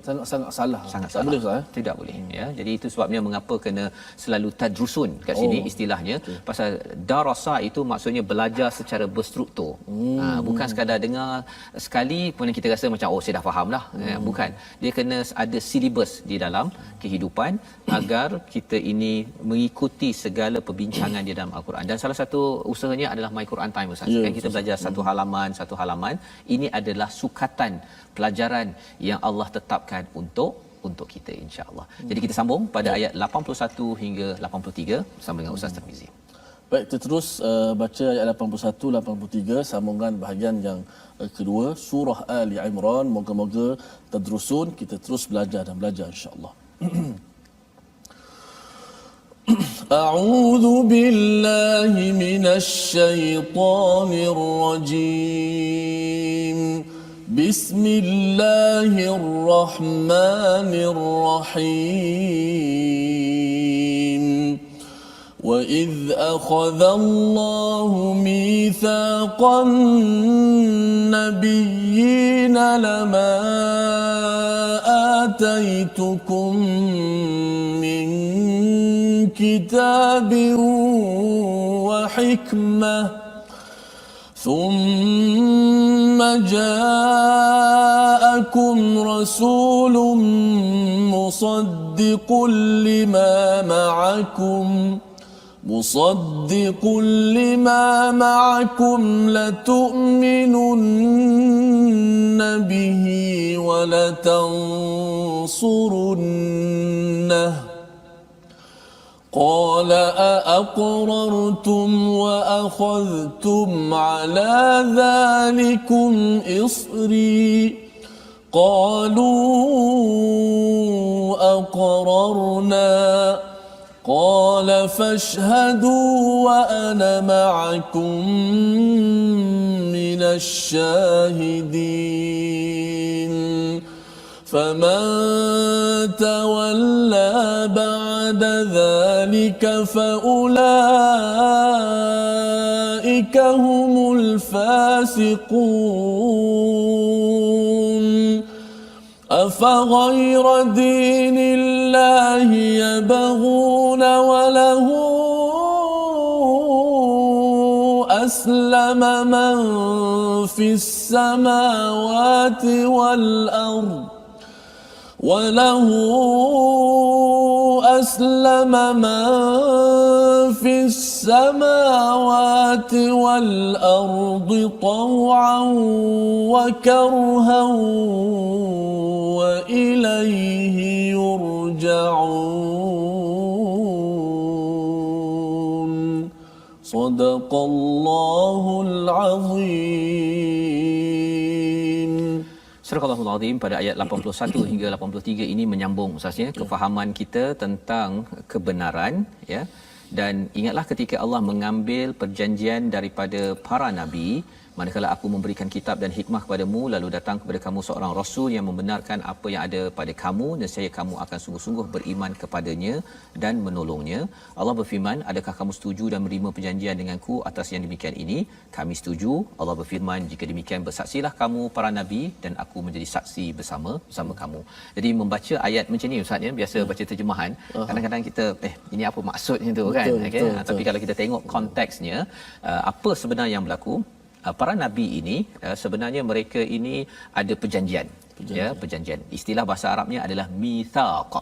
sangat-sangat salah. Tak boleh Ustaz tidak boleh ya. Jadi itu sebabnya mengapa kena selalu tadrusun kat sini istilahnya, pasal darasa itu maksudnya belajar secara berstruktur. Bukan sekadar dengar sekali kemudian kita rasa macam saya dah faham lah. Bukan, dia kena ada silibus di dalam kehidupan agar kita ini mengikuti segala perbincangan di dalam al-Quran. Dan salah satu usahanya adalah My Quran Time Ustaz. Kita belajar satu halaman. Ini adalah sukatan pelajaran yang Allah tetapkan untuk kita insya-Allah. Jadi kita sambung pada ayat 81 hingga 83 bersama dengan Ustaz Tarmizi. Baik, kita terus baca ayat 81 83 sambungan bahagian yang kedua surah Ali Imran. Moga-moga tadrusun, kita terus belajar dan belajar insya-Allah. A'udzu billahi minasy syaithanir rajim. Bismillahirrahmanirrahim. وَإِذْ أَخَذَ اللَّهُ مِيثَاقَ النَّبِيِّينَ لَمَا آتَيْتُكُم مِّن كِتَابٍ وَحِكْمَةٍ ثُمَّ جَاءَكُمْ رَسُولٌ مُصَدِّقٌ لِّمَا مَعَكُمْ مصدق لما معكم لتؤمنن به ولتنصرنه قال أأقررتم وأخذتم على ذلكم إصري قالوا أقررنا قال فاشهدوا وأنا معكم من الشاهدين فمن تولى بعد ذلك فأولئك هم الفاسقون أفغير دين الله يبغون وله أسلم من في السماوات والأرض أسلم من في السماوات والأرض طوعا وكرها وإليه يرجعون صدق الله العظيم. Surah Al-Allahul Azim pada ayat 81 hingga 83 ini menyambung Ustaznya kefahaman kita tentang kebenaran, ya. Dan ingatlah ketika Allah mengambil perjanjian daripada para nabi, manakala aku memberikan kitab dan hikmah kepadamu, lalu datang kepada kamu seorang rasul yang membenarkan apa yang ada pada kamu, nescaya kamu akan sungguh-sungguh beriman kepadanya dan menolongnya. Allah berfirman, adakah kamu setuju dan menerima perjanjian denganku atas yang demikian ini? Kami setuju. Allah berfirman, jika demikian bersaksilah kamu para nabi dan aku menjadi saksi bersama kamu. Jadi membaca ayat macam ni Ustaz, ya, biasa baca terjemahan, kadang-kadang kita ini apa maksudnya tu kan, okey. Tapi kalau kita tengok konteksnya, apa sebenarnya yang berlaku, para nabi ini sebenarnya mereka ini ada perjanjian. Ya, perjanjian. Istilah bahasa Arabnya adalah mitsaq.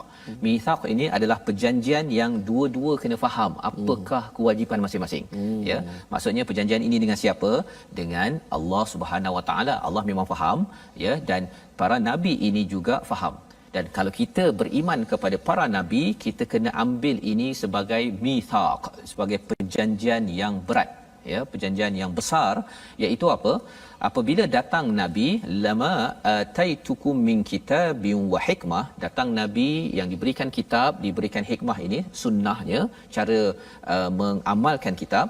Mitsaq ini adalah perjanjian yang dua-dua kena faham apakah kewajipan masing-masing. Ya, maksudnya perjanjian ini dengan siapa? Dengan Allah Subhanahu Wa Taala. Allah memang faham, ya, dan para nabi ini juga faham. Dan kalau kita beriman kepada para nabi, kita kena ambil ini sebagai mitsaq, sebagai perjanjian yang berat, ya, perjanjian yang besar, iaitu apa? Apabila datang nabi, lama ataitukum min kitabin wa hikmah, datang nabi yang diberikan kitab, diberikan hikmah, ini sunnahnya cara mengamalkan kitab.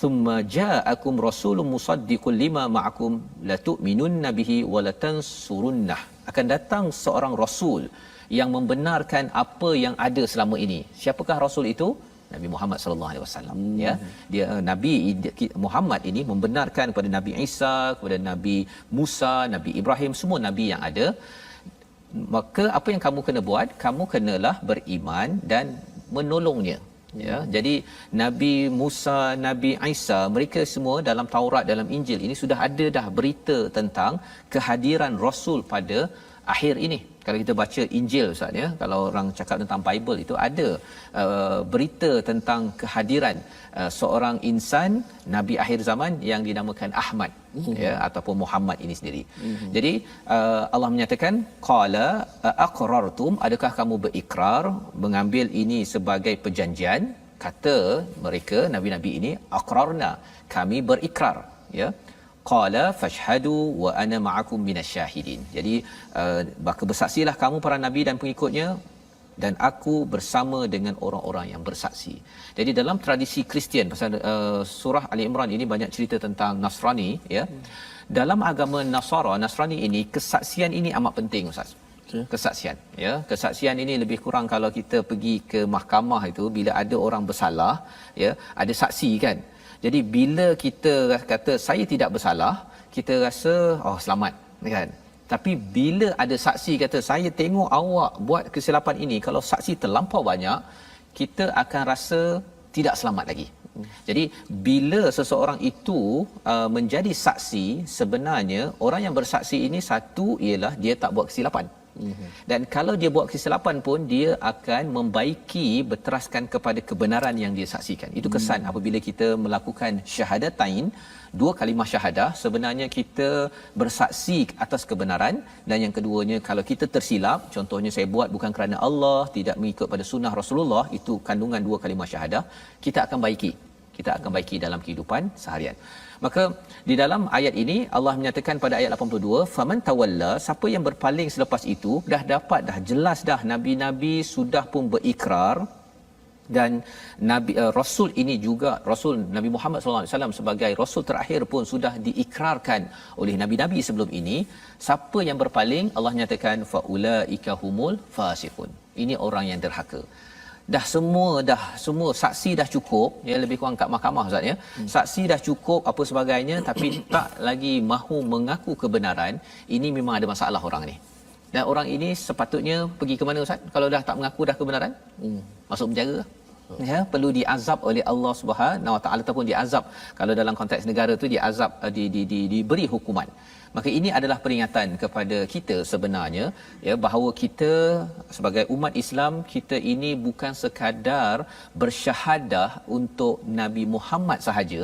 Thumma ja'akum rasulun musaddiqul lima ma'akum la tu'minunna bihi wa la tansurunnah. Akan datang seorang rasul yang membenarkan apa yang ada selama ini. Siapakah rasul itu? Nabi Muhammad sallallahu alaihi wasallam, ya. Dia Nabi Muhammad ini membenarkan kepada Nabi Isa, kepada Nabi Musa, Nabi Ibrahim, semua nabi yang ada. Maka apa yang kamu kena buat? Kamu kenalah beriman dan menolongnya. Ya, jadi Nabi Musa, Nabi Isa, mereka semua dalam Taurat, dalam Injil ini sudah ada dah berita tentang kehadiran rasul pada akhir ini. Kalau kita baca Injil Ustaz, ya, kalau orang cakap tentang Bible itu ada berita tentang kehadiran seorang insan nabi akhir zaman yang dinamakan Ahmad, ya, ataupun Muhammad ini sendiri. Jadi Allah menyatakan qala aqrartum, adakah kamu berikrar mengambil ini sebagai perjanjian? Kata mereka nabi-nabi ini, aqrarna, kami berikrar, ya. Qala fashhadu wa ana ma'akum minasyahidin. Jadi maka bersaksilah kamu para nabi dan pengikutnya, dan aku bersama dengan orang-orang yang bersaksi. Jadi dalam tradisi Kristian, pasal surah Ali Imran ini banyak cerita tentang Nasrani, ya. Dalam agama Nasrani ini, kesaksian ini amat penting Ustaz. Kesaksian, ya. Kesaksian ini lebih kurang kalau kita pergi ke mahkamah itu, bila ada orang bersalah, ya, ada saksi kan. Jadi bila kita kata saya tidak bersalah, kita rasa selamat, kan. Tapi bila ada saksi kata saya tengok awak buat kesilapan ini, kalau saksi terlampau banyak, kita akan rasa tidak selamat lagi. Jadi bila seseorang itu menjadi saksi, sebenarnya orang yang bersaksi ini, satu ialah dia tak buat kesilapan. Dan kalau dia buat kesilapan pun dia akan membaiki berteraskan kepada kebenaran yang dia saksikan. Itu kesan apabila kita melakukan syahadatain, dua kalimah syahadah, sebenarnya kita bersaksi atas kebenaran. Dan yang keduanya, kalau kita tersilap, contohnya saya buat bukan kerana Allah, tidak mengikut pada sunnah Rasulullah, itu kandungan dua kalimah syahadah, kita akan baiki dalam kehidupan seharian. Maka di dalam ayat ini Allah menyatakan pada ayat 82, faman tawalla, siapa yang berpaling selepas itu, dah jelas dah nabi-nabi sudah pun berikrar. Dan Rasul ini juga, Rasul Nabi Muhammad SAW sebagai Rasul terakhir pun sudah diikrarkan oleh Nabi-Nabi sebelum ini. Siapa yang berpaling, Allah nyatakan faulaika humul fasiqun. Ini orang yang derhaka. Dah semua saksi dah cukup, ya, lebih kurang kat mahkamah Ustaz ya. Saksi dah cukup apa sebagainya, tapi tak lagi mahu mengaku kebenaran. Ini memang ada masalah orang ni. Dan orang ini sepatutnya pergi ke mana Ustaz kalau dah tak mengaku dah kebenaran? Masuk penjara. Ya, perlu diazab oleh Allah Subhanahu Wa Taala, ataupun diazab kalau dalam konteks negara tu diazab, diberi hukuman. Maka ini adalah peringatan kepada kita sebenarnya, ya, bahawa kita sebagai umat Islam, kita ini bukan sekadar bersyahadah untuk Nabi Muhammad sahaja,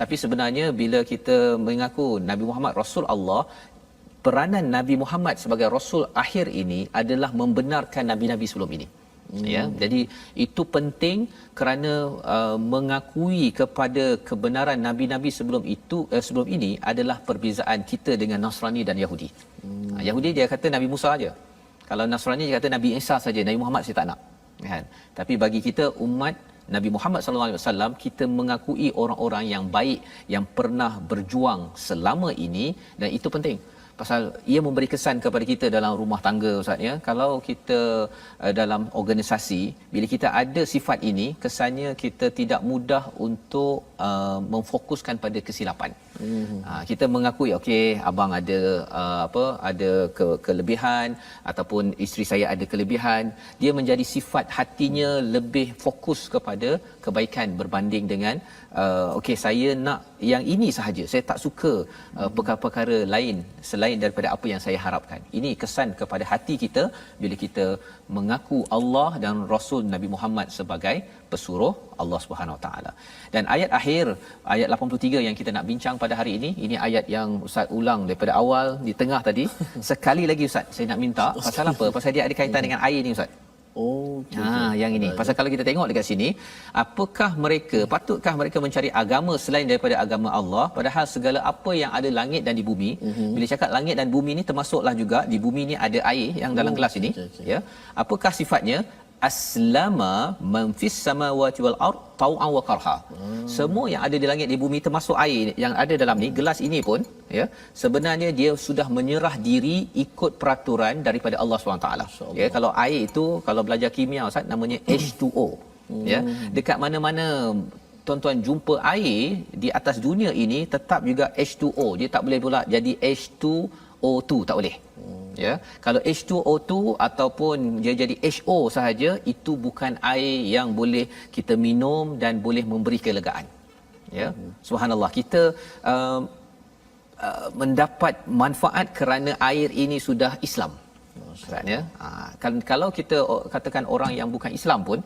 tapi sebenarnya bila kita mengaku Nabi Muhammad Rasul Allah, peranan Nabi Muhammad sebagai Rasul akhir ini adalah membenarkan nabi-nabi sebelum ini. Ya, jadi itu penting kerana mengakui kepada kebenaran nabi-nabi sebelum ini adalah perbezaan kita dengan Nasrani dan Yahudi. Yahudi dia kata Nabi Musa aja. Kalau Nasrani dia kata Nabi Isa saja, Nabi Muhammad saya tak nak. Kan? Tapi bagi kita umat Nabi Muhammad sallallahu alaihi wasallam, kita mengakui orang-orang yang baik yang pernah berjuang selama ini, dan itu penting. Pasal ia memberi kesan kepada kita dalam rumah tangga Ustaz ya. Kalau kita dalam organisasi, bila kita ada sifat ini, kesannya kita tidak mudah untuk memfokuskan pada kesilapan. Kita mengakui okey, abang ada ada kelebihan, ataupun isteri saya ada kelebihan, dia menjadi sifat hatinya lebih fokus kepada kebaikan berbanding dengan okey, saya nak yang ini sahaja, saya tak suka perkara-perkara lain selain daripada apa yang saya harapkan. Ini kesan kepada hati kita bila kita mengaku Allah dan Rasul Nabi Muhammad sebagai pesuruh Allah Subhanahu Wa Taala. Dan ayat akhir, ayat 83 yang kita nak bincang pada hari ini ayat yang Ustaz ulang daripada awal di tengah tadi. Sekali lagi Ustaz, saya nak minta, pasal apa? Pasal dia ada kaitan dengan air ni Ustaz. Yang ini. Pasal kalau kita tengok dekat sini, patutkah mereka mencari agama selain daripada agama Allah, padahal segala apa yang ada langit dan di bumi. Bila cakap langit dan bumi ni termasuklah juga di bumi ni ada air yang dalam gelas ini, ya. Apakah sifatnya? Aslama man fis samawati wal ard tau'an wa karha. Semua yang ada di langit di bumi termasuk air yang ada dalam ni, gelas ini pun, ya, sebenarnya dia sudah menyerah diri ikut peraturan daripada Allah SWT. Ya, kalau air itu, kalau belajar kimia Ustaz, namanya H2O. Ya, dekat mana-mana tuan-tuan jumpa air di atas dunia ini, tetap juga H2O. Dia tak boleh pula jadi H2O2, tak boleh. Ya, kalau H2O2 ataupun dia jadi HO sahaja, itu bukan air yang boleh kita minum dan boleh memberi kelegaan. Ya, subhanallah, kita mendapat manfaat kerana air ini sudah Islam. Maksudnya, kalau kita katakan orang yang bukan Islam pun,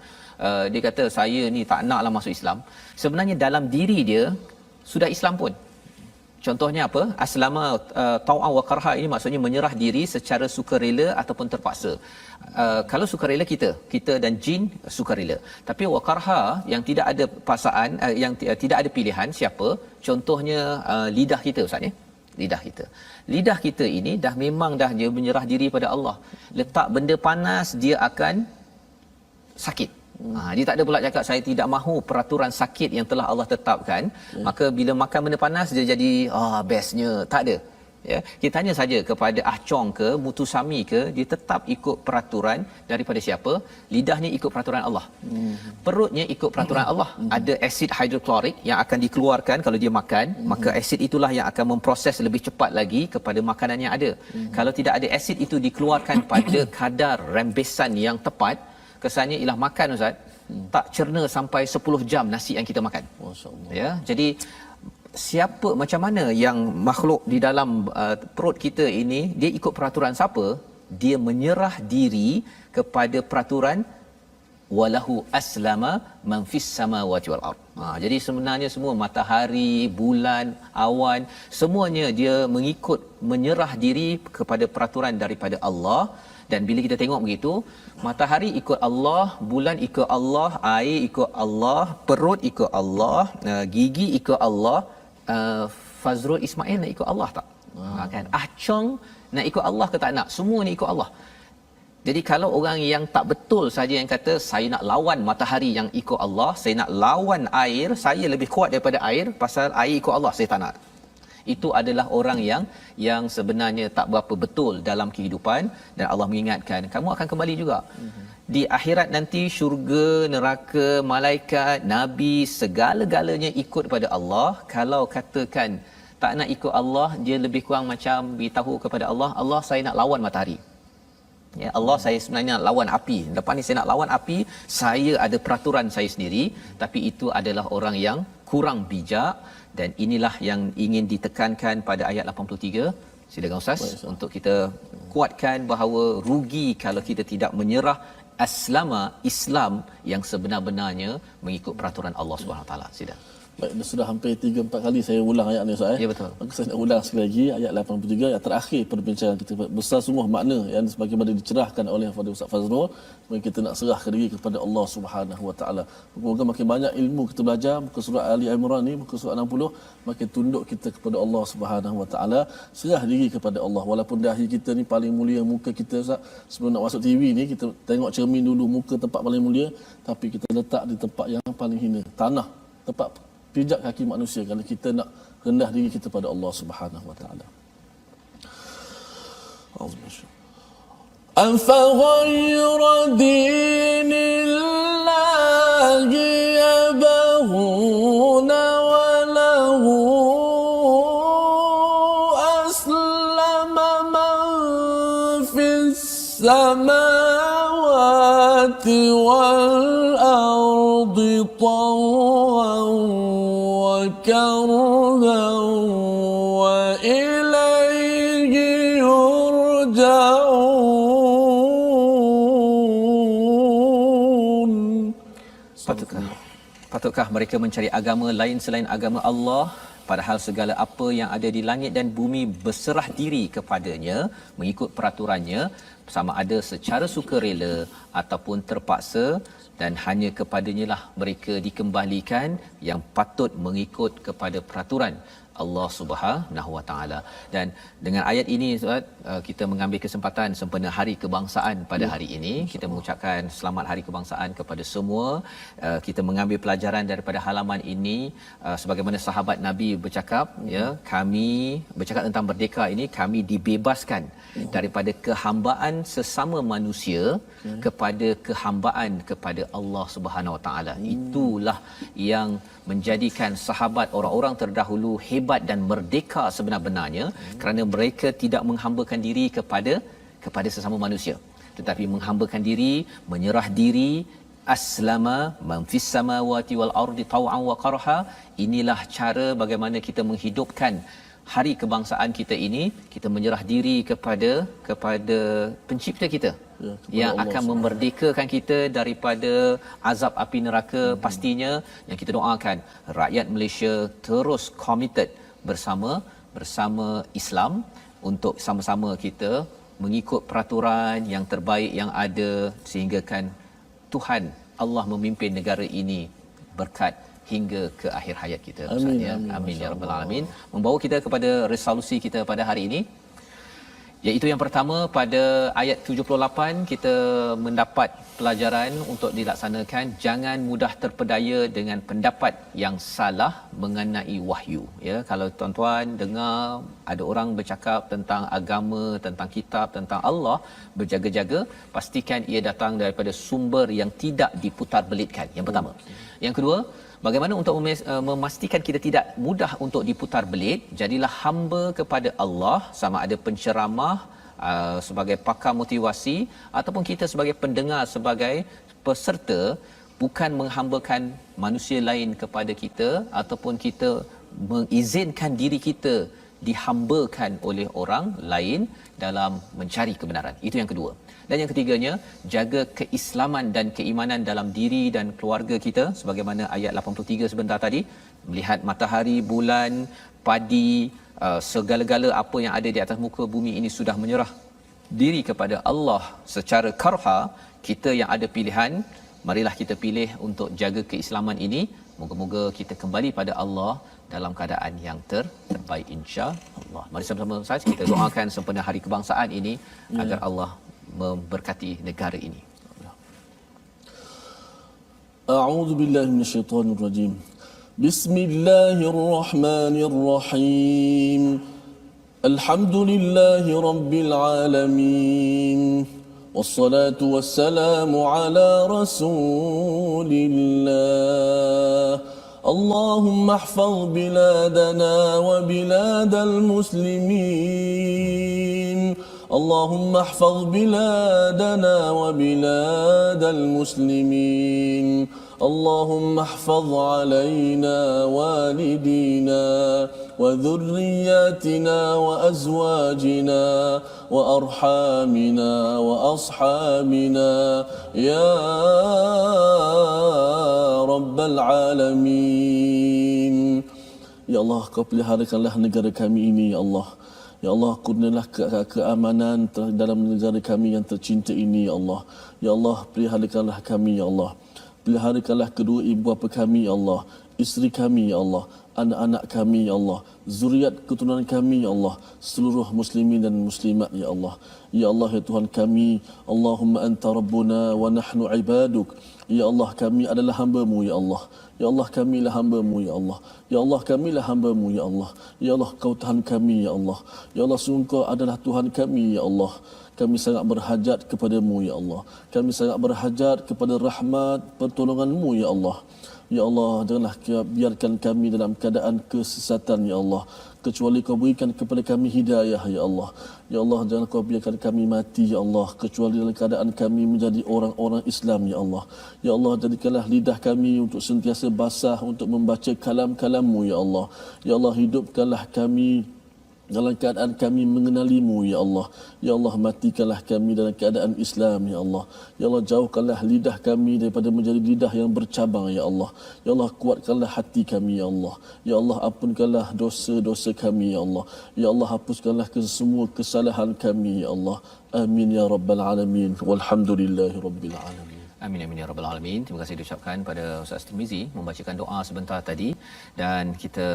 dia kata saya ni tak naklah masuk Islam, sebenarnya dalam diri dia sudah Islam pun. Contohnya apa? Aslama tau'an wa karha ini maksudnya menyerah diri secara sukarela ataupun terpaksa. Kalau sukarela kita dan jin sukarela. Tapi wa karha yang tidak ada paksaan, yang tidak ada pilihan, siapa? Contohnya lidah kita Ustaz ya. Lidah kita ini dah memang dah dia menyerah diri pada Allah. Letak benda panas dia akan sakit. Dia tak ada pula cakap saya tidak mahu peraturan sakit yang telah Allah tetapkan. Maka bila makan benda panas dia jadi bestnya. Tak ada. Ya, kita tanya saja kepada Ah Chong ke Mutusami ke, dia tetap ikut peraturan daripada siapa? Lidahnya ikut peraturan Allah. Perutnya ikut peraturan Allah. Ada asid hidroklorik yang akan dikeluarkan kalau dia makan, maka asid itulah yang akan memproses lebih cepat lagi kepada makanan yang ada. Kalau tidak ada asid itu dikeluarkan pada kadar rembesan yang tepat, kesannya ialah makan Ustaz, tak cerna sampai 10 jam nasi yang kita makan. Masya-Allah. Ya, jadi siapa, macam mana yang makhluk di dalam perut kita ini dia ikut peraturan siapa, dia menyerah diri kepada peraturan walahu aslama man fis samawati wal ard. Jadi sebenarnya semua matahari, bulan, awan, semuanya dia menyerah diri kepada peraturan daripada Allah. Dan bila kita tengok begitu, matahari ikut Allah, bulan ikut Allah, air ikut Allah, perut ikut Allah, gigi ikut Allah, Fazrul Ismail nak ikut Allah tak? Kan? Chong nak ikut Allah ke tak nak? Semua ni ikut Allah. Jadi kalau orang yang tak betul saja yang kata saya nak lawan matahari yang ikut Allah, saya nak lawan air, saya lebih kuat daripada air pasal air ikut Allah, saya tak nak. Itu adalah orang yang sebenarnya tak berapa betul dalam kehidupan. Dan Allah mengingatkan kamu akan kembali juga. Di akhirat nanti syurga, neraka, malaikat, nabi, segala-galanya ikut pada Allah. Kalau katakan tak nak ikut Allah, dia lebih kurang macam beritahu kepada Allah, Allah saya nak lawan matahari. Ya Allah, saya sebenarnya nak lawan api. Lepas ni saya nak lawan api, saya ada peraturan saya sendiri. Tapi itu adalah orang yang kurang bijak. Dan inilah yang ingin ditekankan pada ayat 83. Silakan Ustaz. Untuk kita kuatkan bahawa rugi kalau kita tidak menyerah aslama, Islam yang sebenar-benarnya mengikut peraturan Allah SWT. Sila. Baik, sudah hampir 3-4 kali saya ulang ayat ni Ustaz. Ya, betul. Maka saya nak ulang sekali lagi ayat 83, ayat terakhir perbincangan kita. Besar semua makna yang sebagaimana dicerahkan oleh Fadil Ustaz Fazrul. Semoga kita nak serahkan diri kepada Allah Subhanahu Wa Taala. Moga makin banyak ilmu kita belajar muka surat Ali Imran ni, muka surat 60, makin tunduk kita kepada Allah Subhanahu Wa Taala, serah diri kepada Allah. Walaupun dahi kita ni paling mulia muka kita Ustaz. Sebelum nak masuk TV ni kita tengok cermin dulu muka tempat paling mulia, tapi kita letak di tempat yang paling hina, tanah, tempat pijak kaki manusia, kalau kita nak rendah diri kita pada Allah Subhanahu Wa Taala. Afaghayra dinillahi yabghuna wa lahu aslama man fis samawati wal ardi tawwan كرها وإليه يرجعون. Patutkah mereka mencari agama lain selain agama Allah, padahal segala apa yang ada di langit dan bumi berserah diri kepadanya mengikut peraturannya, sama ada secara sukarela ataupun terpaksa, dan hanya kepadanya lah mereka dikembalikan yang patut mengikut kepada peraturan Allah Subhanahu Wa Taala. Dan dengan ayat ini Ustaz, kita mengambil kesempatan sempena Hari Kebangsaan pada hari ini, kita mengucapkan selamat Hari Kebangsaan kepada semua. Kita mengambil pelajaran daripada halaman ini, sebagaimana sahabat Nabi bercakap, ya, kami bercakap tentang merdeka ini, kami dibebaskan daripada kehambaan sesama manusia kepada kehambaan kepada Allah Subhanahu Wa Taala. Itulah yang menjadikan sahabat orang-orang terdahulu hebat dan merdeka sebenar-benarnya, kerana mereka tidak menghambakan diri kepada sesama manusia, tetapi menghambakan diri, menyerah diri. Aslama man fis samawati wal ardi taw'an wa qarha. Inilah cara bagaimana kita menghidupkan hari kebangsaan kita ini. Kita menyerah diri kepada pencipta kita, yang Allah akan memerdekakan kita daripada azab api neraka. Pastinya yang kita doakan rakyat Malaysia terus committed bersama Islam untuk sama-sama kita mengikut peraturan yang terbaik yang ada, sehinggakan Tuhan Allah memimpin negara ini berkat hingga ke akhir hayat kita. Amin, ya. amin, Amin ya rabbal alamin. Membawa kita kepada resolusi kita pada hari ini, iaitu yang pertama pada ayat 78 kita mendapat pelajaran untuk dilaksanakan, jangan mudah terpedaya dengan pendapat yang salah mengenai wahyu. Ya, kalau tuan-tuan dengar ada orang bercakap tentang agama, tentang kitab, tentang Allah, berjaga-jaga, pastikan ia datang daripada sumber yang tidak diputar belitkan. Yang pertama. Yang kedua, bagaimana untuk memastikan kita tidak mudah untuk diputar belit? Jadilah hamba kepada Allah, sama ada penceramah, sebagai pakar motivasi, ataupun kita sebagai pendengar, sebagai peserta, bukan menghambakan manusia lain kepada kita, ataupun kita mengizinkan diri kita dihambakan oleh orang lain dalam mencari kebenaran. Itu yang kedua. Dan yang ketiganya, jaga keislaman dan keimanan dalam diri dan keluarga kita sebagaimana ayat 83 sebentar tadi, melihat matahari, bulan, padi, segala-gala apa yang ada di atas muka bumi ini sudah menyerah diri kepada Allah secara karha. Kita yang ada pilihan, marilah kita pilih untuk jaga keislaman ini. Moga-moga kita kembali pada Allah dalam keadaan yang terbaik, insya-Allah. Mari sama-sama Ustaz kita doakan sempena hari kebangsaan ini agar Allah memberkati negara ini. A'udzu billahi minasyaitonir rajim. Bismillahirrahmanirrahim. Alhamdulillahi rabbil alamin. Wassalatu wassalamu ala Rasulillah. Allahumma ihfaz biladana wa biladal muslimin. اللهم احفظ بلادنا وبلاد المسلمين. اللهم احفظ علينا والدينا وذرياتنا وأزواجنا وأرحامنا وأصحابنا يا رب العالمين. Ya Allah, Kau peliharakanlah negara kami ini, Ya Allah. Ya Allah, kurnialah keamanan dalam negara kami yang tercinta ini, Ya Allah. Ya Allah, peliharakanlah kami, Ya Allah. Peliharakanlah kedua ibu bapa kami, Ya Allah. Isteri kami, Ya Allah. Anak-anak kami, Ya Allah. Zuriat keturunan kami, Ya Allah. Seluruh muslimin dan muslimat, Ya Allah. Ya Allah, ya Tuhan kami. Allahumma anta rabbuna wa nahnu ibaduk. Ya Allah, kami adalah hamba-Mu, Ya Allah. Ya Allah, kamilah hamba-Mu, Ya Allah. Ya Allah, kamilah hamba-Mu, Ya Allah. Ya Allah, Kau Tuhan kami, Ya Allah. Ya Allah, sungguh Kau adalah Tuhan kami, Ya Allah. Kami sangat berhajat kepada-Mu, Ya Allah. Kami sangat berhajat kepada rahmat pertolongan-Mu, Ya Allah. Ya Allah, janganlah biarkan kami dalam keadaan kesesatan, Ya Allah. Kecuali Kau berikan kepada kami hidayah, Ya Allah. Ya Allah, jangan Kau biarkan kami mati, Ya Allah. Kecuali dalam keadaan kami menjadi orang-orang Islam, Ya Allah. Ya Allah, jadikanlah lidah kami untuk sentiasa basah untuk membaca kalam-kalam-Mu, Ya Allah. Ya Allah, hidupkanlah kami dalam keadaan kami mengenali-Mu, Ya Allah. Ya Allah, matikanlah kami dalam keadaan Islam, Ya Allah. Ya Allah, jauhkanlah lidah kami daripada menjadi lidah yang bercabang, Ya Allah. Ya Allah, kuatkanlah hati kami, Ya Allah. Ya Allah, ampunkanlah dosa-dosa kami, Ya Allah. Ya Allah, hapuskanlah semua kesalahan kami, Ya Allah. Amin ya rabbal alamin. Walhamdulillahi rabbil alamin. Amin amin ya rabbal alamin. Terima kasih diucapkan pada Ustaz Tirmizi membacakan doa sebentar tadi, dan kita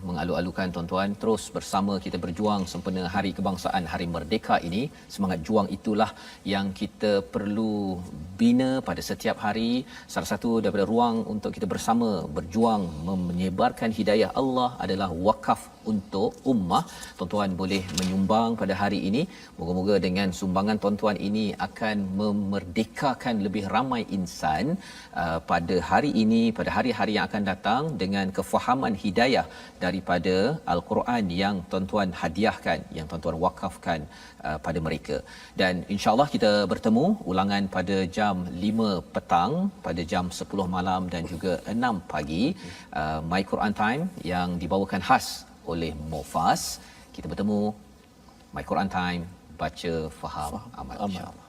mengalu-alukan tuan-tuan terus bersama kita berjuang sempena hari kebangsaan, hari merdeka ini. Semangat juang itulah yang kita perlu bina pada setiap hari. Salah satu daripada ruang untuk kita bersama berjuang menyebarkan hidayah Allah adalah wakaf untuk ummah. Tuan-tuan boleh menyumbang pada hari ini. Moga-moga dengan sumbangan tuan-tuan ini akan memerdekakan lebih ramai insan pada hari ini, pada hari-hari yang akan datang, dengan kefahaman hidayah daripada Al-Quran yang tuan-tuan hadiahkan, yang tuan-tuan wakafkan pada mereka. Dan insya-Allah kita bertemu ulangan pada jam 5 petang, pada jam 10 malam dan juga 6 pagi. My Quran Time yang dibawakan khas oleh Mufas. Kita bertemu My Quran Time, baca, faham, amal, insya-Allah.